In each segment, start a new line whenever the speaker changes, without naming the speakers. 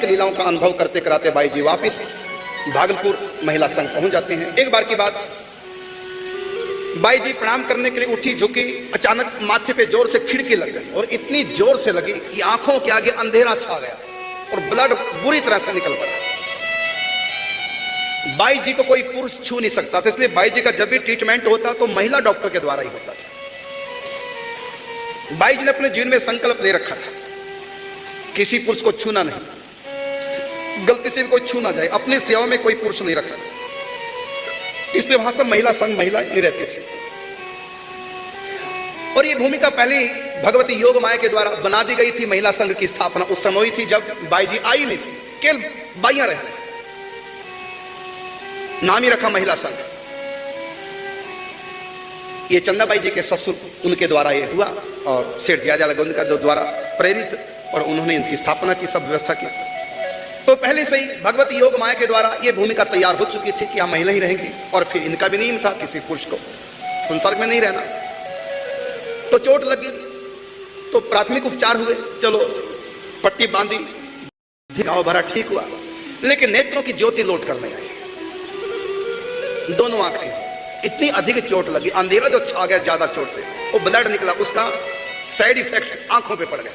की लीलाओं का अनुभव करते कराते बाई जी वापस भागलपुर महिला संघ पहुंच जाते हैं। एक बार की बात, बाई जी प्रणाम करने के लिए उठी, झुकी, अचानक माथे पे जोर से खिड़की लग गई और इतनी जोर से लगी कि आंखों के आगे अंधेरा छा गया और ब्लड बुरी तरह से निकल पड़ा। बाई जी को कोई पुरुष छू नहीं सकता था, इसलिए बाई जी का जब भी ट्रीटमेंट होता तो महिला डॉक्टर के द्वारा ही होता था। बाई जी ने अपने जीवन में संकल्प ले रखा था, किसी पुरुष को छूना नहीं, गलती से भी कोई छू ना जाए, अपनी सेवा में कोई पुरुष नहीं रखा था। इसलिए वहां सब महिला संघ महिलाएं रहते थे। और ये भूमिका पहले ही भगवती योग माया के द्वारा बना दी गई थी। महिला संघ की स्थापना उस समय हुई थी जब बाई जी आई नहीं थी, केवल बाइयां रह, नाम ही रखा महिला संघ। ये चंदाबाई जी के ससुर उनके द्वारा ये हुआ और सेठ जियादयाल गोविंद का द्वारा प्रेरित, और उन्होंने इनकी स्थापना की, सब व्यवस्था की। तो पहले से ही भगवती योग माया के द्वारा ये भूमिका तैयार हो चुकी थी कि हम महिला ही रहेंगी। और फिर इनका भी नियम था किसी पुरुष को संसर्ग में नहीं रहना। तो चोट लगी तो प्राथमिक उपचार हुए, चलो पट्टी बांधी, घाव भरा, ठीक हुआ। लेकिन नेत्रों की ज्योति लौट कर नहीं आई, दोनों आंखें, इतनी अधिक चोट लगी, अंधेरा जो छा गया ज्यादा चोट से, वो ब्लड निकला, उसका साइड इफेक्ट आंखों पे पड़ गया।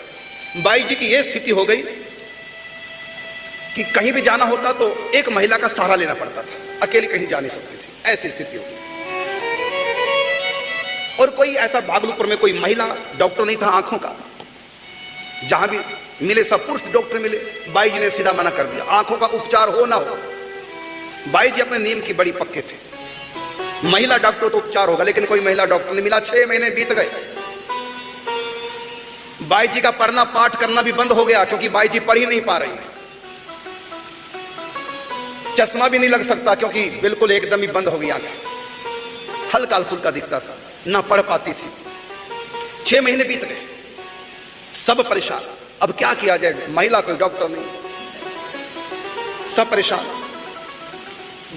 बाई जी की यह स्थिति हो गई कि कहीं भी जाना होता तो एक महिला का सहारा लेना पड़ता था, अकेली कहीं जा नहीं सकती थी, ऐसी स्थिति हो गई। और कोई ऐसा भागलपुर में कोई महिला डॉक्टर नहीं था आंखों का, जहां भी मिले सब पुरुष डॉक्टर मिले। बाई जी ने सीधा मना कर दिया, आंखों का उपचार हो ना हो। बाई जी अपने नियम की बड़ी पक्के थे, महिला डॉक्टर तो उपचार होगा, लेकिन कोई महिला डॉक्टर नहीं मिला। 6 महीने बीत गए, बाई जी का पढ़ना पाठ करना भी बंद हो गया, क्योंकि बाई जी पढ़ ही नहीं पा रही है। चश्मा भी नहीं लग सकता क्योंकि बिल्कुल एकदम ही बंद हो गई आंखें, हल्का फुल्का दिखता था, ना पढ़ पाती थी। 6 महीने बीत गए, सब परेशान, अब क्या किया जाए, महिला कोई डॉक्टर नहीं, सब परेशान।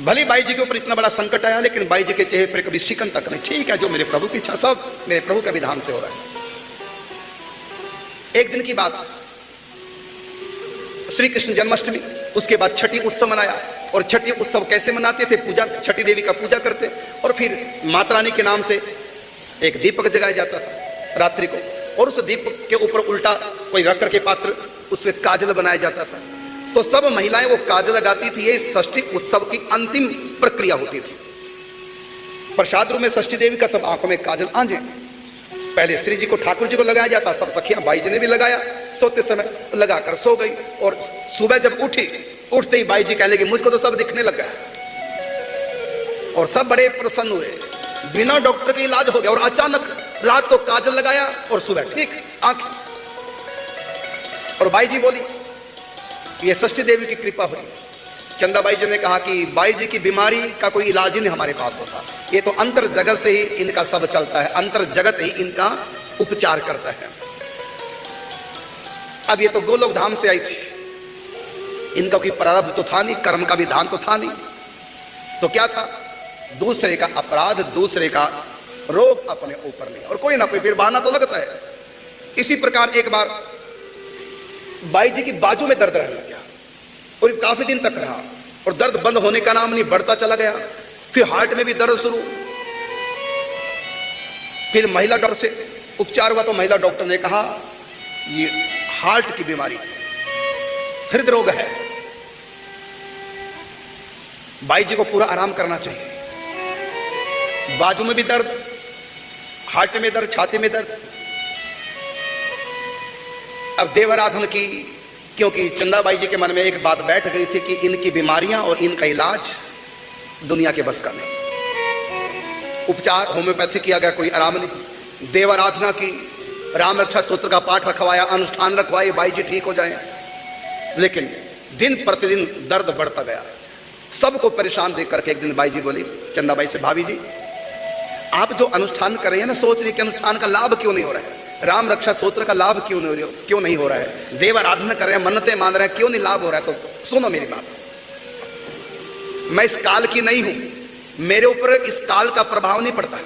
भले बाई जी के ऊपर इतना बड़ा संकट आया, लेकिन बाई जी के चेहरे पर कभी शिकन तक नहीं। ठीक है, जो मेरे प्रभु की इच्छा, सब मेरे प्रभु के विधान से हो रहा है। एक दिन की बात, श्री कृष्ण जन्माष्टमी, उसके बाद छठी उत्सव मनाया। और छठी उत्सव कैसे मनाते थे, पूजा, छठी देवी का पूजा करते, और फिर माता रानी के नाम से एक दीपक जगाया जाता था रात्रि को, और उस दीपक के ऊपर उल्टा कोई रख करके पात्र, उससे काजल बनाया जाता था। तो सब महिलाएं वो काजल लगाती थी। ये षष्ठी उत्सव की अंतिम प्रक्रिया होती थी। प्रसाद रूप में षष्ठी देवी का सब आंखों में काजल आंजे, पहले श्री जी को, ठाकुर जी को लगाया जाता, सब सखियां, बाई जी ने भी लगाया, सोते समय लगाकर सो गई। और सुबह जब उठी, उठते ही बाई जी कहने लगी, मुझको तो सब दिखने लगा। और सब बड़े प्रसन्न हुए, बिना डॉक्टर के इलाज हो गया। और अचानक रात को काजल लगाया और सुबह ठीक आंखें। और बाई जी बोली, ये षष्ठी देवी की कृपा हुई। चंदाबाई जी ने कहा कि बाई जी की बीमारी का कोई इलाज ही नहीं हमारे पास होता, ये तो अंतर जगत से ही इनका सब चलता है, अंतर जगत ही इनका उपचार करता है। अब ये तो गोलोक धाम से आई थी, इनका कोई प्रारब्ध तो था नहीं, कर्म का विधान तो था नहीं, तो क्या था, दूसरे का अपराध, दूसरे का रोग अपने ऊपर नहीं, और कोई ना कोई फिर बहाना तो लगता है। इसी प्रकार एक बार बाई जी की बाजू में दर्द रहने लग गया, और काफी दिन तक रहा, और दर्द बंद होने का नाम नहीं, बढ़ता चला गया। फिर हार्ट में भी दर्द शुरू। फिर महिला डॉक्टर से उपचार हुआ, तो महिला डॉक्टर ने कहा ये हार्ट की बीमारी, हृदय रोग है, बाई जी को पूरा आराम करना चाहिए। बाजू में भी दर्द, हार्ट में दर्द, छाती में दर्द। अब देवाराधन की, क्योंकि चंदाबाई जी के मन में एक बात बैठ गई थी कि इनकी बीमारियां और इनका इलाज दुनिया के बस का नहीं। उपचार होम्योपैथी किया गया, कोई आराम नहीं। देवाराधना की, राम रक्षा स्तोत्र का पाठ रखवाया, अनुष्ठान रखवाए, बाई जी ठीक हो जाए, लेकिन दिन प्रतिदिन दर्द बढ़ता गया। सबको परेशान देख करके एक दिन बाई जी बोली चंदाबाई से, भाभी जी आप जो अनुष्ठान कर रहे हैं ना, सोच रही कि अनुष्ठान का लाभ क्यों नहीं हो रहा है, राम रक्षा स्तोत्र का लाभ क्यों नहीं हो रहा है, देव आराधना कर रहे हैं, मन्नतें मान रहे हैं, क्यों नहीं लाभ हो रहा है। तो सुनो मेरी बात, मैं इस काल की नहीं हूं, मेरे ऊपर इस काल का प्रभाव नहीं पड़ता।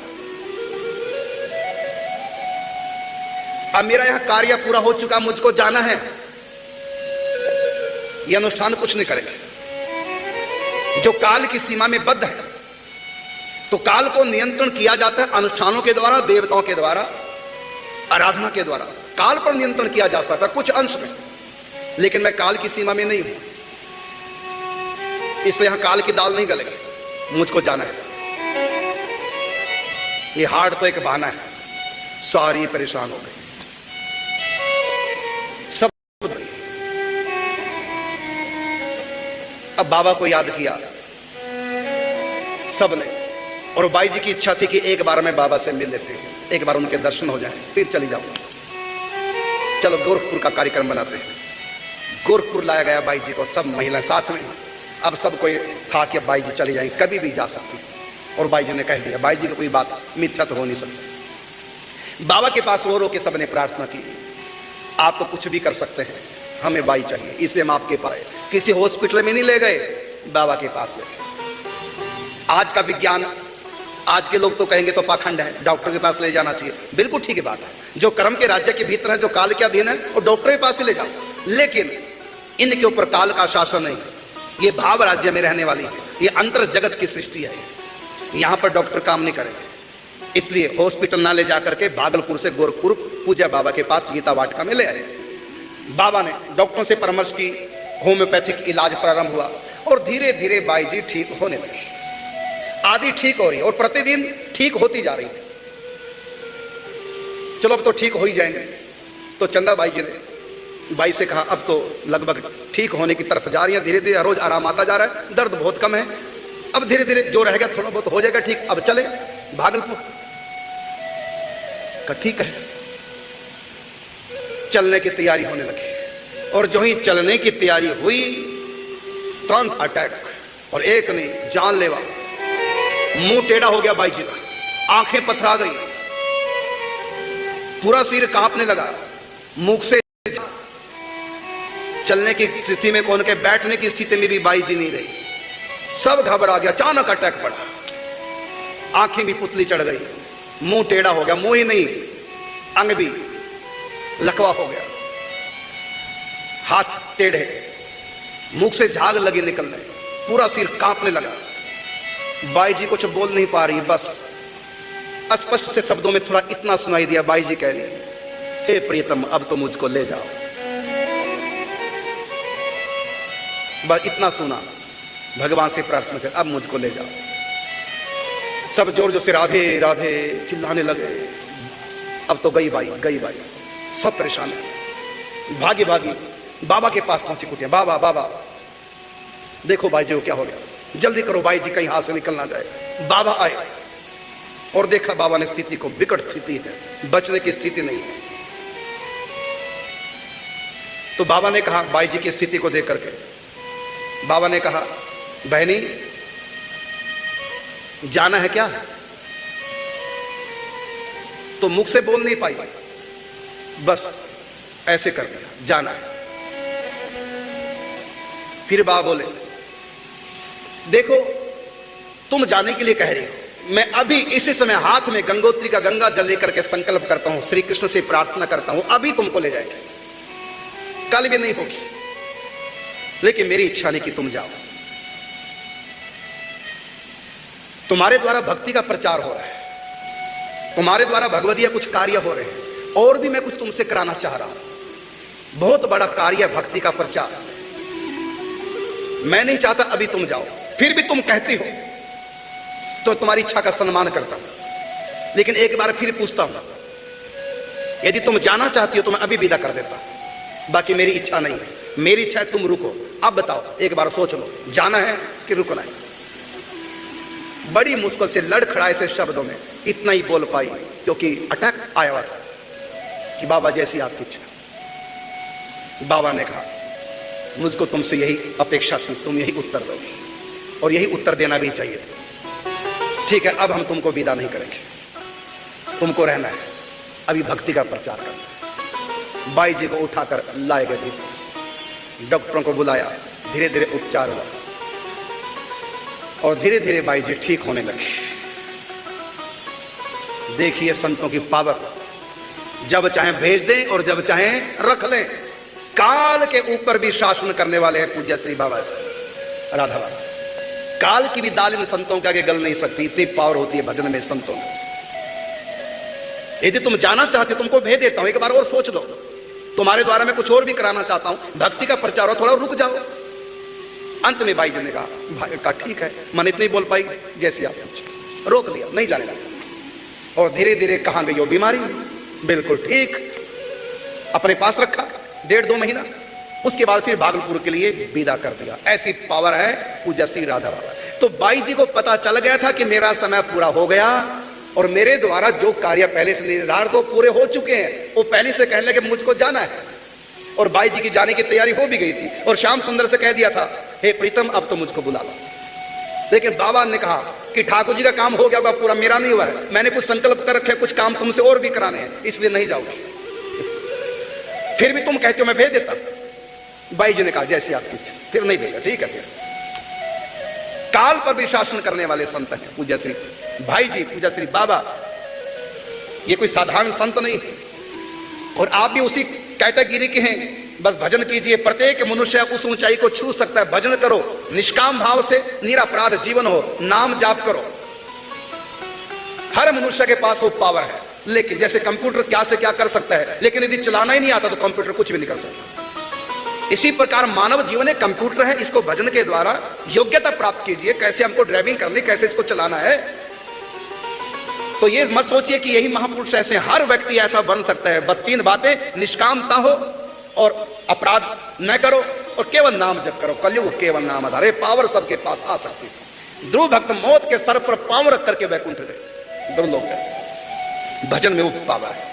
अब मेरा यहां कार्य पूरा हो चुका, मुझको जाना है। ये अनुष्ठान कुछ नहीं करेंगे। जो काल की सीमा में बद्ध है, तो काल को नियंत्रण किया जाता है अनुष्ठानों के द्वारा, देवताओं के द्वारा, आराधना के द्वारा। काल पर नियंत्रण किया जा सकता है कुछ अंश में, लेकिन मैं काल की सीमा में नहीं हूं, इसलिए यहां काल की दाल नहीं गलेगी। मुझको जाना है। ये हार्ड तो एक बहाना है, सारी परेशान हो गई सब। अब बाबा को याद किया सबने, और बाई जी की इच्छा थी कि एक बार मैं बाबा से मिल लेते हूं, एक बार उनके दर्शन हो जाए, फिर चली जाऊं। चलो गोरखपुर का कार्यक्रम बनाते हैं। गोरखपुर लाया गया बाई जी को, सब महिला साथ में। अब सबको था कि बाई जी चली जाएंगे, कभी भी जा सकती, और बाई जी ने कह दिया। बाई जी की कोई बात मिथ्या तो हो नहीं सकती। बाबा के पास रो रो के सबने प्रार्थना की, आप तो कुछ भी कर सकते हैं, हमें बाई चाहिए, इसलिए हम आपके पास। किसी हॉस्पिटल में नहीं ले गए, बाबा के पास ले गए। आज का विज्ञान, आज के लोग तो कहेंगे तो पाखंड है, डॉक्टर के पास ले जाना चाहिए। बिल्कुल ठीक है बात है, जो कर्म के राज्य के भीतर है, जो काल के अधीन है, वो डॉक्टर के पास ही ले जाओ। लेकिन इनके ऊपर काल का शासन नहीं, ये भाव राज्य में रहने वाली है, ये अंतर जगत की सृष्टि है, यहां पर डॉक्टर काम नहीं करेंगे। इसलिए हॉस्पिटल ना ले जाकर के भागलपुर से गोरखपुर पूजा बाबा के पास गीता वाटिका में ले आए। बाबा ने डॉक्टरों से परामर्श की, होम्योपैथिक इलाज प्रारंभ हुआ, और धीरे धीरे बाई जी ठीक होने लगी। आदि ठीक हो रही, और प्रतिदिन ठीक होती जा रही थी। चलो अब तो ठीक हो ही जाएंगे। तो चंदा बाई जी ने बाई से कहा, अब तो लगभग ठीक होने की तरफ जा रही है, धीरे धीरे रोज आराम आता जा रहा है, दर्द बहुत कम है, अब धीरे धीरे जो रहेगा थोड़ा बहुत हो जाएगा ठीक, अब चले भागलपुर का। ठीक है, चलने की तैयारी होने लगी, और जो ही चलने की तैयारी हुई, तुरंत अटैक, और एक नहीं जानलेवा। मुंह टेढ़ा हो गया बाई जी का, आंखें पथरा गई, पूरा सिर कांपने लगा, मुख से चलने की स्थिति में कौन के, बैठने की स्थिति में भी बाई जी नहीं रही। सब घबरा गया, अचानक अटैक पड़ा, आंखें भी पुतली चढ़ गई, मुंह टेढ़ा हो गया, मुंह ही नहीं अंग भी लकवा हो गया, हाथ टेढ़े, मुख से झाग लगी निकलने, पूरा सिर कांपने लगा। बाई जी कुछ बोल नहीं पा रही, बस स्पष्ट से शब्दों में थोड़ा इतना सुनाई दिया। बाई जी कह रही, हे प्रियतम अब तो मुझको ले जाओ। बस इतना सुना, भगवान से प्रार्थना कर, अब मुझको ले जाओ। सब जोर जोर से राधे राधे चिल्लाने लगे। अब तो गई बाई, गई बाई, सब परेशान है। भागी भागी बाबा के पास पहुंची, कुटिया, बाबा बाबा देखो बाई जी को क्या हो गया, जल्दी करो बाई जी कहीं हाथ से निकल ना जाए। बाबा आए और देखा बाबा ने स्थिति को, विकट स्थिति है, बचने की स्थिति नहीं है। तो बाबा ने कहा, बाई जी की स्थिति को देख करके बाबा ने कहा, बहनी जाना है क्या? तो मुख से बोल नहीं पाई, बस ऐसे कर दिया, जाना है। फिर बाबा बोले, देखो तुम जाने के लिए कह रही हो, मैं अभी इसी समय हाथ में गंगोत्री का गंगा जल लेकर के संकल्प करता हूं, श्री कृष्ण से प्रार्थना करता हूं, अभी तुमको ले जाएंगे, कल भी नहीं होगी, लेकिन मेरी इच्छा नहीं कि तुम जाओ। तुम्हारे द्वारा भक्ति का प्रचार हो रहा है, तुम्हारे द्वारा भगवदीय कुछ कार्य हो रहे हैं, और भी मैं कुछ तुमसे कराना चाह रहा हूं, बहुत बड़ा कार्य भक्ति का प्रचार। मैं नहीं चाहता अभी तुम जाओ, फिर भी तुम कहती हो तो तुम्हारी इच्छा का सम्मान करता हूं, लेकिन एक बार फिर पूछता हूं, यदि तुम जाना चाहती हो तो मैं अभी विदा कर देता, बाकी मेरी इच्छा नहीं है, मेरी इच्छा है तुम रुको। अब बताओ, एक बार सोच लो, जाना है कि रुकना है? बड़ी मुश्किल से लड़खड़ाए से शब्दों में इतना ही बोल पाई, क्योंकि अटैक आया हुआ था कि बाबा जैसी आपकी इच्छा। बाबा ने कहा, मुझको तुमसे यही अपेक्षा थी, तुम यही उत्तर दोगे, और यही उत्तर देना भी चाहिए था। ठीक है, अब हम तुमको विदा नहीं करेंगे, तुमको रहना है, अभी भक्ति का प्रचार करना है। बाई जी को उठाकर लाए गए भीतर, डॉक्टरों को बुलाया, धीरे धीरे उपचार हुआ, और धीरे धीरे बाई जी ठीक होने लगी। देखिए संतों की पावर, जब चाहे भेज दें और जब चाहे रख लें, काल के ऊपर भी शासन करने वाले हैं पूज्य श्री बाबा राधा बाबा। काल की भी दाल इन संतों के आगे गल नहीं सकती, इतनी पावर होती है भजन में संतों में। यदि तुम जाना चाहते तुमको भेज देता हूं, एक बार और सोच लो। तुम्हारे द्वारा मैं कुछ और भी कराना चाहता हूं, भक्ति का प्रचार हो, थोड़ा रुक जाओ। अंत में बाई जी ने कहा, भाई का ठीक है, मन इतनी बोल पाई जैसे आप पूछ, रोक दिया, नहीं जाने लगा। और धीरे धीरे कहां गई वो बीमारी, बिल्कुल ठीक, अपने पास रखा 1.5-2 महीना। उसके बाद फिर भागलपुर के लिए विदा कर दिया। ऐसी पावर है पूज्य श्री राधा बाबा। तो बाई जी को पता चल गया था कि मेरा समय पूरा हो गया और मेरे द्वारा जो कार्य पहले से निर्धारित तो पूरे हो चुके हैं। वो पहले से कहने लगे मुझको जाना है, और बाई जी की जाने की तैयारी हो भी गई थी। और श्याम सुंदर से कह दिया था, हे प्रीतम अब तो मुझको बुला लो। लेकिन बाबा ने कहा कि ठाकुर जी का काम हो गया होगा पूरा, मेरा नहीं हुआ है, मैंने कुछ संकल्प कर रखे, कुछ काम तुमसे और भी कराने हैं, इसलिए नहीं जाओगी। फिर भी तुम कहते हो मैं भेज देता। बाई जी ने कहा जैसी आपकी इच्छा, फिर नहीं भेजा, ठीक है। फिर काल पर भी शासन करने वाले संत हैं पूज्य श्री भाई जी, पूज्य श्री बाबा। ये कोई साधारण संत नहीं है, और आप भी उसी कैटेगरी के हैं। बस भजन कीजिए, प्रत्येक मनुष्य उस ऊंचाई को छू सकता है। भजन करो, निष्काम भाव से, निरपराध जीवन हो, नाम जाप करो। हर मनुष्य के पास वो पावर है। लेकिन जैसे कंप्यूटर क्या से क्या कर सकता है, लेकिन यदि चलाना ही नहीं आता तो कंप्यूटर कुछ भी नहीं कर सकता। इसी प्रकार मानव जीवन एक कंप्यूटर है, इसको भजन के द्वारा योग्यता प्राप्त कीजिए, कैसे हमको ड्राइविंग करनी, कैसे इसको चलाना है। तो ये मत सोचिए कि यही महापुरुष ऐसे, हर व्यक्ति ऐसा बन सकता है। बस 3 बातें, निष्कामता हो और अपराध न करो और केवल नाम जप करो। कलयुग केवल नाम आधार, ये पावर सबके पास आ सकती है। ध्रुव भक्त मौत के सर पर पांव रख करके वैकुंठ गए, दुर्लोक गए। भजन में वो पावर है।